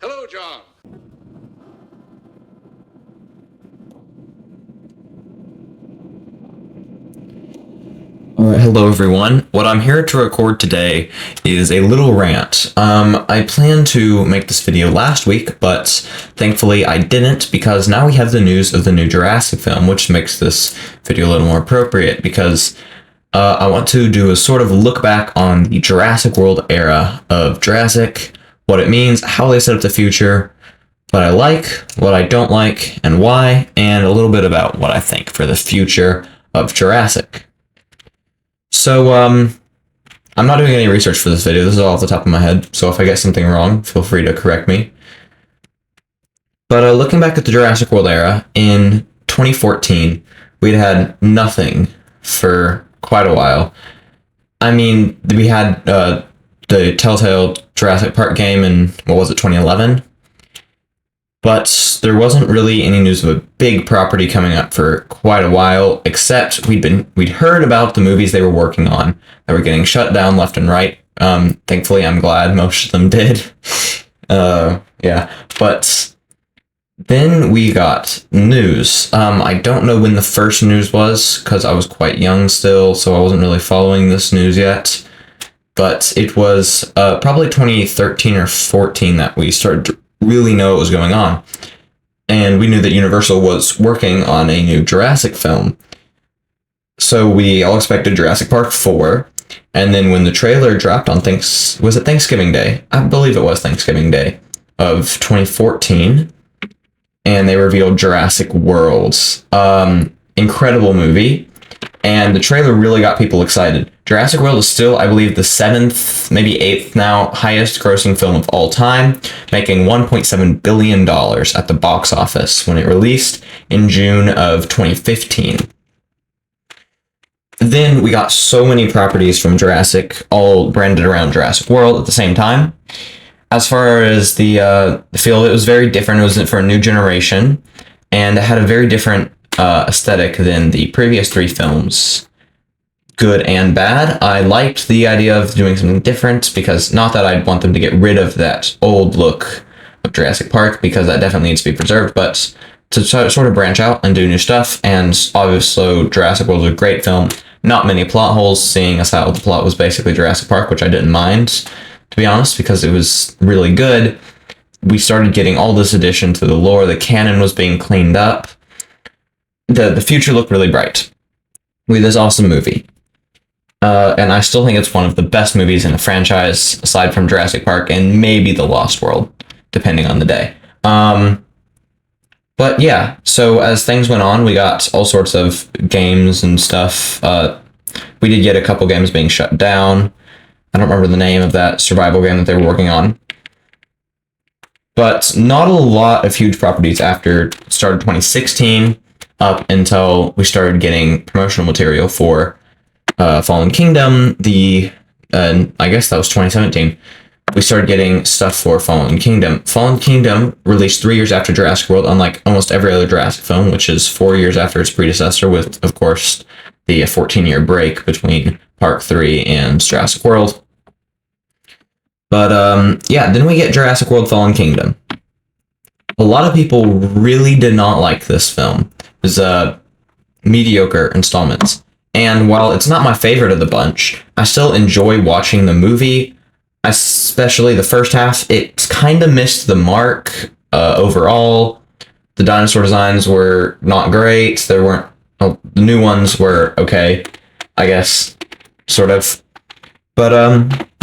Hello, John. Alright, hello everyone. What I'm here to record today is a little rant. I planned to make this video last week, but thankfully I didn't because now we have the news of the new Jurassic film, which makes this video a little more appropriate because I want to do a sort of look back on the Jurassic World era of Jurassic, what it means, how they set up the future, what I like, what I don't like, and why, and a little bit about what I think for the future of Jurassic. So, I'm not doing any research for this video. This is all off the top of my head. So if I get something wrong, feel free to correct me. But looking back at the Jurassic World era, in 2014, we'd had nothing for quite a while. I mean, we had the Telltale Jurassic Park game in, 2011? But there wasn't really any news of a big property coming up for quite a while, except we'd heard about the movies they were working on that were getting shut down left and right. Thankfully, I'm glad most of them did. Yeah, but then we got news. I don't know when the first news was because I was quite young still, so I wasn't really following this news yet. But it was probably 2013 or 14 that we started to really know what was going on. And we knew that Universal was working on a new Jurassic film. So we all expected Jurassic Park 4. And then when the trailer dropped on was it Thanksgiving Day? I believe it was Thanksgiving Day of 2014. And they revealed Jurassic World. Incredible movie. And the trailer really got people excited. Jurassic World is still, I believe, the 7th, maybe 8th now, highest grossing film of all time, making $1.7 billion at the box office when it released in June of 2015. Then we got so many properties from Jurassic, all branded around Jurassic World at the same time. As far as the feel, it was very different. It was for a new generation, and it had a very different aesthetic than the previous 3 films. Good and bad. I liked the idea of doing something different because not that I'd want them to get rid of that old look of Jurassic Park because that definitely needs to be preserved, but to sort of branch out and do new stuff. And obviously Jurassic World was a great film. Not many plot holes, seeing as how the plot was basically Jurassic Park, which I didn't mind, to be honest, because it was really good. We started getting all this addition to the lore. The canon was being cleaned up. The future looked really bright with this awesome movie. And I still think it's one of the best movies in the franchise, aside from Jurassic Park and maybe The Lost World, depending on the day. But yeah, so as things went on, we got all sorts of games and stuff. We did get a couple games being shut down. I don't remember the name of that survival game that they were working on. But not a lot of huge properties after started 2016 up until we started getting promotional material for Fallen Kingdom. I guess that was 2017. We started getting stuff for Fallen Kingdom. Fallen Kingdom released 3 years after Jurassic World, unlike almost every other Jurassic film, which is 4 years after its predecessor, with, of course, the 14-year break between Park 3 and Jurassic World. But yeah, then we get Jurassic World Fallen Kingdom. A lot of people really did not like this film. It was mediocre installments. And while it's not my favorite of the bunch, I still enjoy watching the movie, especially the first half. It kind of missed the mark overall. The dinosaur designs were not great. The new ones were okay, I guess, sort of. But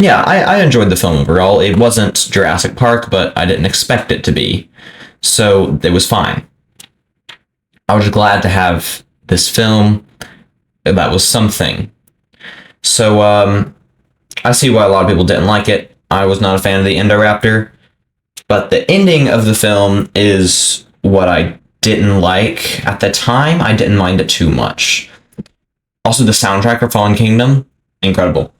yeah, I enjoyed the film overall. It wasn't Jurassic Park, but I didn't expect it to be. So it was fine. I was glad to have this film. That was something. So I see why a lot of people didn't like it. I was not a fan of the Indoraptor. But the ending of the film is what I didn't like. At the time, I didn't mind it too much. Also, the soundtrack for Fallen Kingdom, incredible.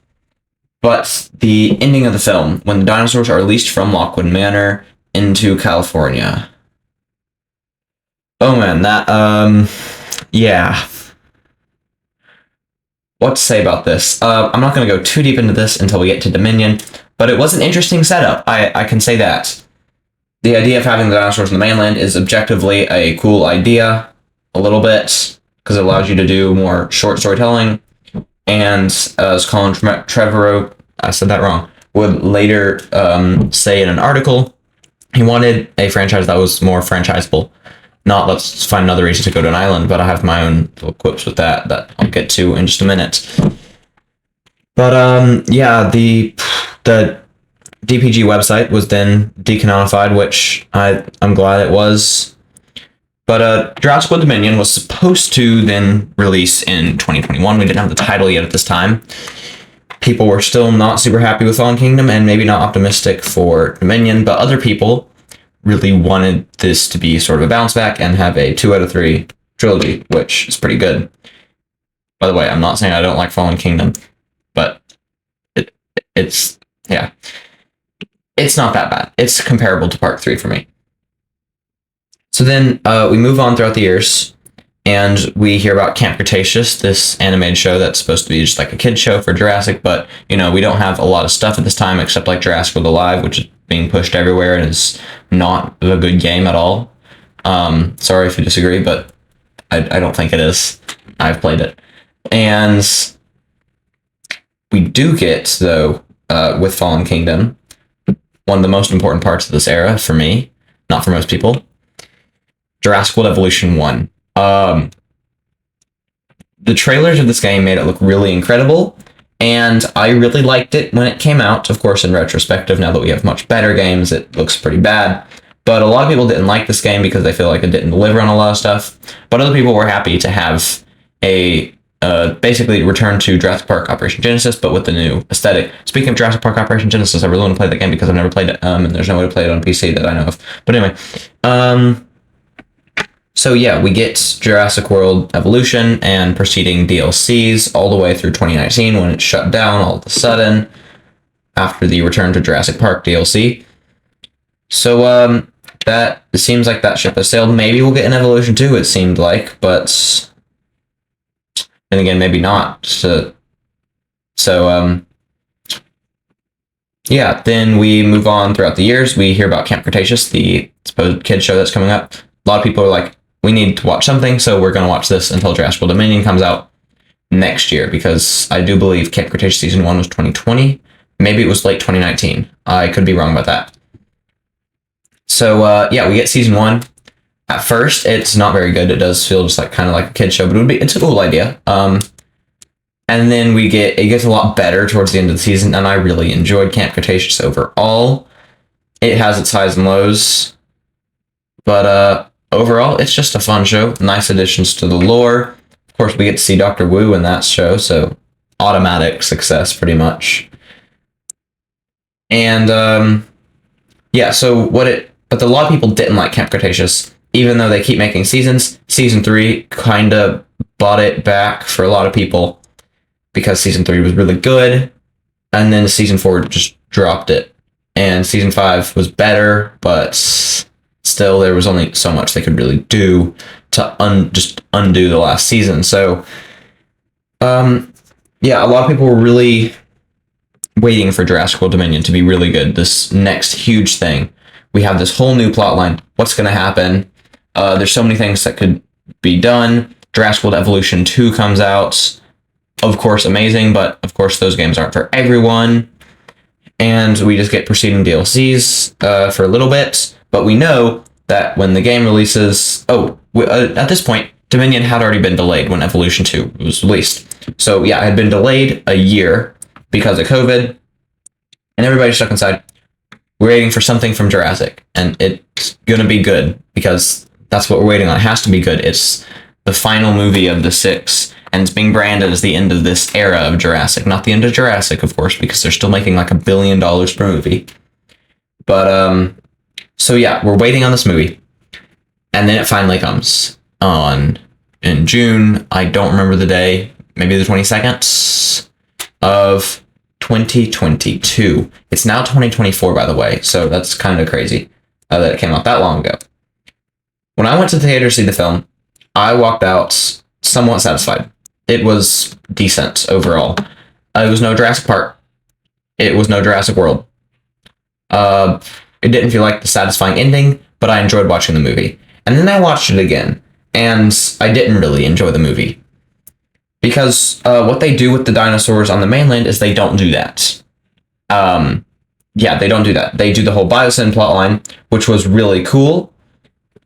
But the ending of the film, when the dinosaurs are released from Lockwood Manor into California. Oh man, yeah. What to say about this? I'm not going to go too deep into this until we get to Dominion, but it was an interesting setup. I can say that. the idea of having the dinosaurs in the mainland is objectively a cool idea, a little bit, because it allows you to do more short storytelling. And as Colin Trevorrow, I said that wrong, would later say in an article, he wanted a franchise that was more franchisable. Not let's find another reason to go to an island, but I have my own little quips with that I'll get to in just a minute. But yeah, the DPG website was then decanonified, which I'm glad it was. But Jurassic World Dominion was supposed to then release in 2021. We didn't have the title yet at this time. People were still not super happy with Fallen Kingdom and maybe not optimistic for Dominion, but other people really wanted this to be sort of a bounce back and have a 2 out of 3 trilogy, which is pretty good. By the way, I'm not saying I don't like Fallen Kingdom, but it's yeah. It's not that bad. It's comparable to Part 3 for me. So then we move on throughout the years, and we hear about Camp Cretaceous, this animated show that's supposed to be just like a kid's show for Jurassic, but, you know, we don't have a lot of stuff at this time except like Jurassic World Alive, which is being pushed everywhere and is not a good game at all. Sorry if you disagree, but I don't think it is. I've played it. And we do get, though, with Fallen Kingdom, one of the most important parts of this era for me, not for most people, Jurassic World Evolution 1. The trailers of this game made it look really incredible, and I really liked it when it came out. Of course, in retrospective, now that we have much better games, it looks pretty bad. But a lot of people didn't like this game because they feel like it didn't deliver on a lot of stuff. But other people were happy to have a basically return to Jurassic Park Operation Genesis, but with the new aesthetic. Speaking of Jurassic Park Operation Genesis, I really want to play that game because I've never played it, and there's no way to play it on PC that I know of. But anyway, so yeah, we get Jurassic World Evolution and preceding DLCs all the way through 2019 when it shut down all of a sudden after the Return to Jurassic Park DLC. So that it seems like that ship has sailed. Maybe we'll get an Evolution 2, it seemed like, but then again, maybe not. So yeah, then we move on throughout the years. We hear about Camp Cretaceous, the supposed kid show that's coming up. A lot of people are like, we need to watch something, so we're going to watch this until Jurassic World Dominion comes out next year, because I do believe Camp Cretaceous Season 1 was 2020. Maybe it was late 2019. I could be wrong about that. So, yeah, we get Season 1. At first, it's not very good. It does feel just like kind of like a kid show, but it's a cool idea. And then it gets a lot better towards the end of the season, and I really enjoyed Camp Cretaceous overall. It has its highs and lows, but overall, it's just a fun show. Nice additions to the lore. Of course, we get to see Dr. Wu in that show, so automatic success, pretty much. And, yeah, but a lot of people didn't like Camp Cretaceous, even though they keep making seasons. Season 3 kind of bought it back for a lot of people, because Season 3 was really good, and then Season 4 just dropped it. And Season 5 was better, but still, there was only so much they could really do to just undo the last season. So, yeah, a lot of people were really waiting for Jurassic World Dominion to be really good. This next huge thing. We have this whole new plotline. What's going to happen? There's so many things that could be done. Jurassic World Evolution 2 comes out. Of course, amazing, but of course, those games aren't for everyone. And we just get preceding DLCs for a little bit. But we know that when the game releases... at this point, Dominion had already been delayed when Evolution 2 was released. So yeah, it had been delayed a year because of COVID. And everybody's stuck inside. We're waiting for something from Jurassic. And it's going to be good, because that's what we're waiting on. It has to be good. It's the final movie of the 6. And it's being branded as the end of this era of Jurassic. Not the end of Jurassic, of course, because they're still making like $1 billion per movie. But, so yeah, we're waiting on this movie. And then it finally comes in June. I don't remember the day. Maybe the 22nd of 2022. It's now 2024, by the way. So that's kind of crazy that it came out that long ago. When I went to the theater to see the film, I walked out somewhat satisfied. It was decent overall. It was no Jurassic Park. It was no Jurassic World. It didn't feel like the satisfying ending, but I enjoyed watching the movie. And then I watched it again, and I didn't really enjoy the movie. Because what they do with the dinosaurs on the mainland is they don't do that. Yeah, they don't do that. They do the whole Biosyn plotline, which was really cool,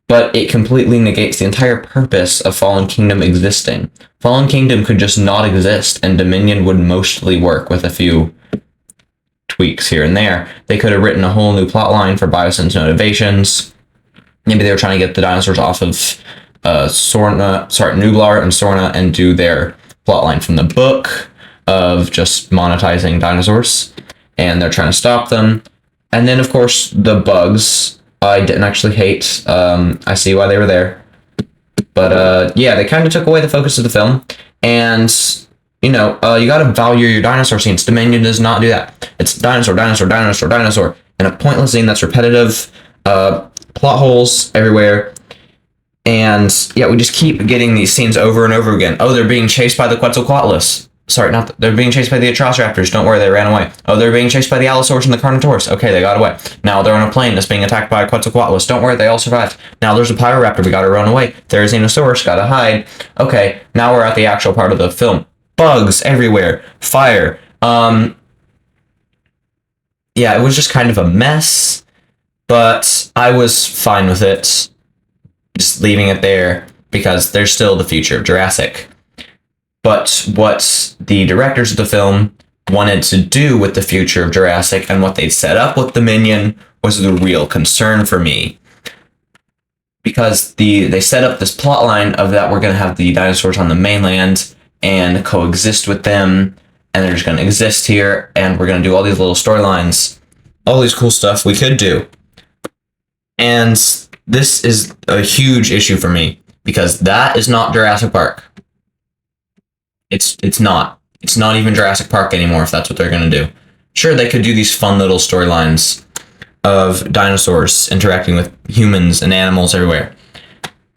but it completely negates the entire purpose of Fallen Kingdom existing. Fallen Kingdom could just not exist, and Dominion would mostly work with a few tweaks here and there. They could have written a whole new plotline for Biosyn's motivations. Maybe they were trying to get the dinosaurs off of Nublar and Sorna and do their plotline from the book of just monetizing dinosaurs, and they're trying to stop them. And then, of course, the bugs. I didn't actually hate. I see why they were there. But, yeah, they kind of took away the focus of the film. And, you gotta value your dinosaur scenes. Dominion does not do that. It's dinosaur, dinosaur, dinosaur, dinosaur. And a pointless scene that's repetitive. Plot holes everywhere. And, yeah, we just keep getting these scenes over and over again. Oh, they're being chased by the Quetzalcoatlus. Sorry, they're being chased by the Atrociraptors. Don't worry, they ran away. Oh, they're being chased by the Allosaurus and the Carnotaurus. Okay, they got away. Now they're on a plane that's being attacked by a Quetzalcoatlus. Don't worry, they all survived. Now there's a Pyroraptor. We gotta run away. There's a Xenosaurus. Gotta hide. Okay, now we're at the actual part of the film. Bugs everywhere. Fire. Yeah, it was just kind of a mess, but I was fine with it. Just leaving it there because there's still the future of Jurassic. But what the directors of the film wanted to do with the future of Jurassic and what they set up with Dominion was the real concern for me. Because they set up this plotline of that we're going to have the dinosaurs on the mainland and coexist with them, and they're just going to exist here, and we're going to do all these little storylines, all these cool stuff we could do. And this is a huge issue for me, because that is not Jurassic Park. It's not. It's not even Jurassic Park anymore if that's what they're going to do. Sure, they could do these fun little storylines of dinosaurs interacting with humans and animals everywhere.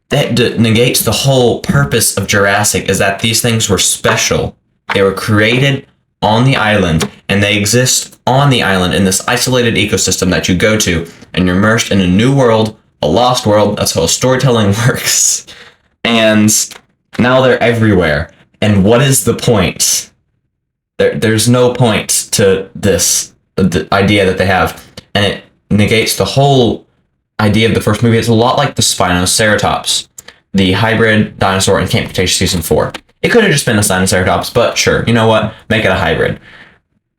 That negates the whole purpose of Jurassic, is that these things were special. They were created on the island, and they exist on the island in this isolated ecosystem that you go to, and you're immersed in a new world, a lost world. That's how storytelling works. And now they're everywhere. And what is the point? There's no point to this the idea that they have. And it negates the whole idea of the first movie. It's a lot like the Spinoceratops, the hybrid dinosaur in Camp Cretaceous Season 4. It could have just been a Spinoceratops, but sure, you know what? Make it a hybrid.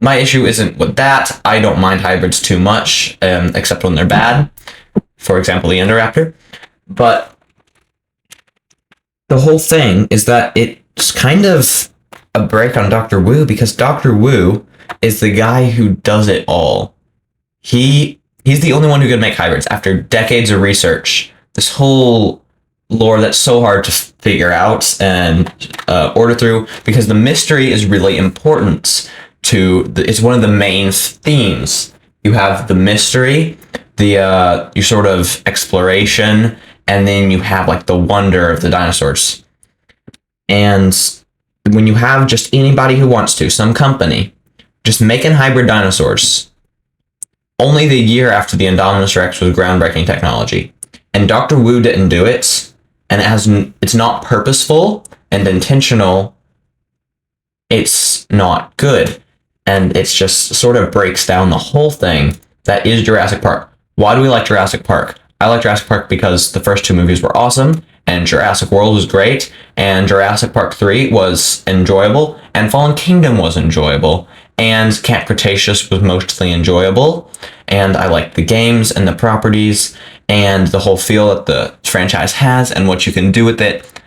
My issue isn't with that. I don't mind hybrids too much, except when they're bad. For example, the Indoraptor. But the whole thing is that it's kind of a break on Dr. Wu, because Dr. Wu is the guy who does it all. He's the only one who could make hybrids after decades of research. This whole lore that's so hard to figure out and order through, because the mystery is really important to it's one of the main themes. You have the mystery, your sort of exploration, and then you have like the wonder of the dinosaurs. And when you have just anybody who wants to, some company, just making hybrid dinosaurs, only the year after the Indominus Rex was groundbreaking technology, and Dr. Wu didn't do it, and it's not purposeful and intentional, it's not good. And it's just sort of breaks down the whole thing that is Jurassic Park. Why do we like Jurassic Park? I like Jurassic Park because the first two movies were awesome, and Jurassic World was great, and Jurassic Park 3 was enjoyable, and Fallen Kingdom was enjoyable, and Camp Cretaceous was mostly enjoyable, and I like the games and the properties and the whole feel that the franchise has and what you can do with it.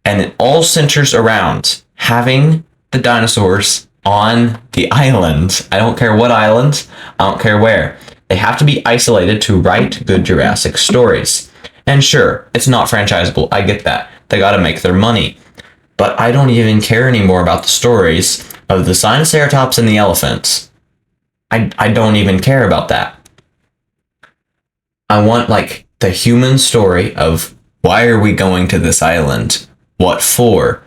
And it all centers around having the dinosaurs on the island. I don't care what island, I don't care where. They have to be isolated to write good Jurassic stories. And sure, it's not franchisable, I get that. They gotta make their money. But I don't even care anymore about the stories of the Sinoceratops and the elephants. I don't even care about that. I want, like, the human story of why are we going to this island? What for?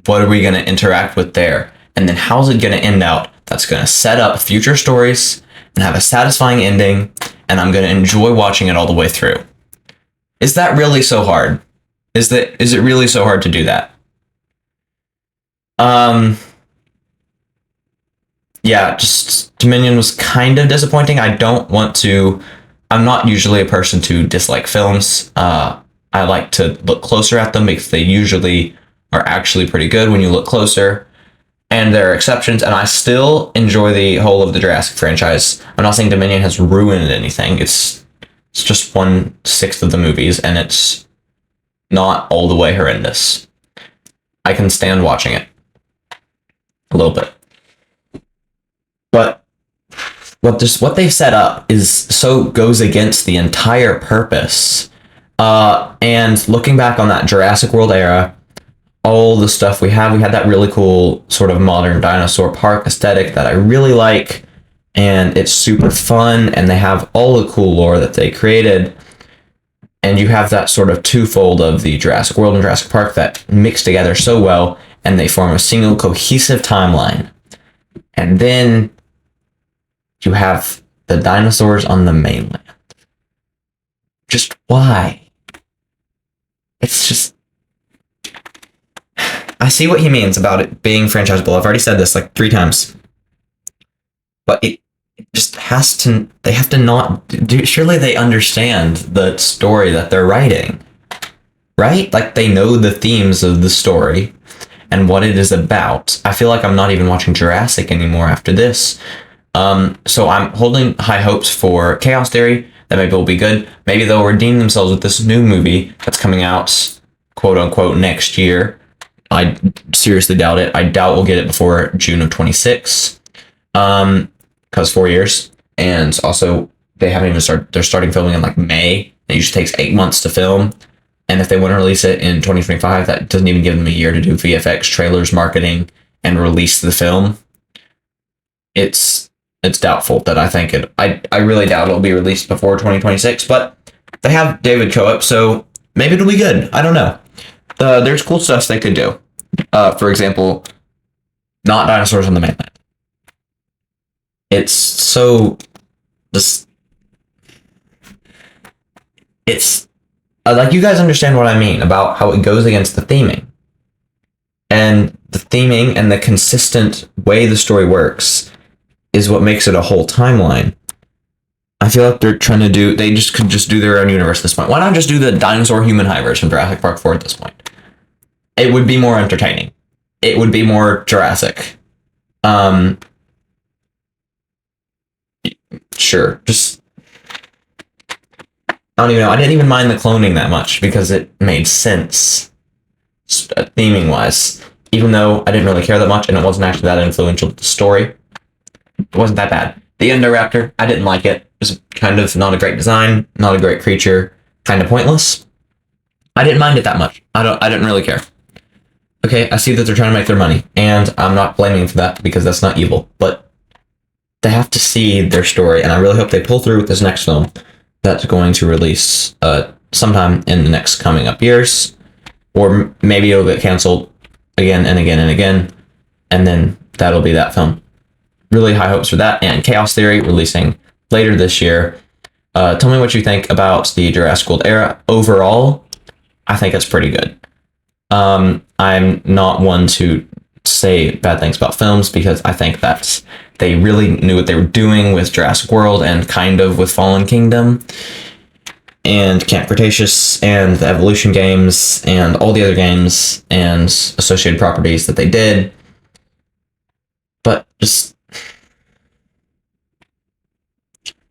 What are we going to interact with there? And then how's it going to end out? That's going to set up future stories and have a satisfying ending and I'm going to enjoy watching it all the way through. Is that really so hard? Is it really so hard to do that? Yeah, just Dominion was kind of disappointing. I'm not usually a person to dislike films. I like to look closer at them because they usually are actually pretty good when you look closer. And there are exceptions, and I still enjoy the whole of the Jurassic franchise. I'm not saying Dominion has ruined anything. It's just 1/6 of the movies, and it's not all the way horrendous. I can stand watching it a little bit. But what they've set up goes against the entire purpose. And looking back on that Jurassic World era, all the stuff we had that really cool sort of modern dinosaur park aesthetic that I really like, and it's super fun, and they have all the cool lore that they created. And you have that sort of twofold of the Jurassic World and Jurassic Park that mix together so well, and they form a single cohesive timeline. And then you have the dinosaurs on the mainland. Just why? It's just... I see what he means about it being franchisable. I've already said this like 3 times. But it just has to... They have to not... Surely they understand the story that they're writing. Right? Like, they know the themes of the story and what it is about. I feel like I'm not even watching Jurassic anymore after this. So I'm holding high hopes for Chaos Theory, that maybe will be good. Maybe they'll redeem themselves with this new movie that's coming out, quote unquote, next year. I seriously doubt it. I doubt we'll get it before June of 26. Because 4 years. And also, they haven't even started, they're starting filming in like May. It usually takes 8 months to film. And if they want to release it in 2025, that doesn't even give them a year to do VFX, trailers, marketing, and release the film. It's doubtful that I really doubt it'll be released before 2026, but they have David Coep, so maybe it'll be good. I don't know. There's cool stuff they could do. For example, not dinosaurs on the mainland. It's so just... It's... like, you guys understand what I mean about how it goes against the theming. And the theming and the consistent way the story works is what makes it a whole timeline. I feel like they could just do their own universe at this point. Why not just do the dinosaur human hybrids from Jurassic Park 4 at this point? It would be more entertaining. It would be more Jurassic. Sure, just... I don't even know. I didn't even mind the cloning that much because it made sense, theming wise. Even though I didn't really care that much and it wasn't actually that influential to the story. It wasn't that bad. The Indoraptor, I didn't like it. It was kind of not a great design, not a great creature, kind of pointless. I didn't mind it that much. I didn't really care. Okay, I see that they're trying to make their money, and I'm not blaming them for that because that's not evil. But they have to see their story, and I really hope they pull through with this next film that's going to release sometime in the next coming up years, or maybe it'll get canceled again and again and again, and then that'll be that film. Really high hopes for that, and Chaos Theory releasing later this year. Tell me what you think about the Jurassic World era. Overall, I think it's pretty good. I'm not one to say bad things about films because I think that they really knew what they were doing with Jurassic World and kind of with Fallen Kingdom and Camp Cretaceous and the Evolution games and all the other games and associated properties that they did. But just...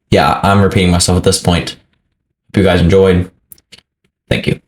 yeah, I'm repeating myself at this point. Hope you guys enjoyed. Thank you.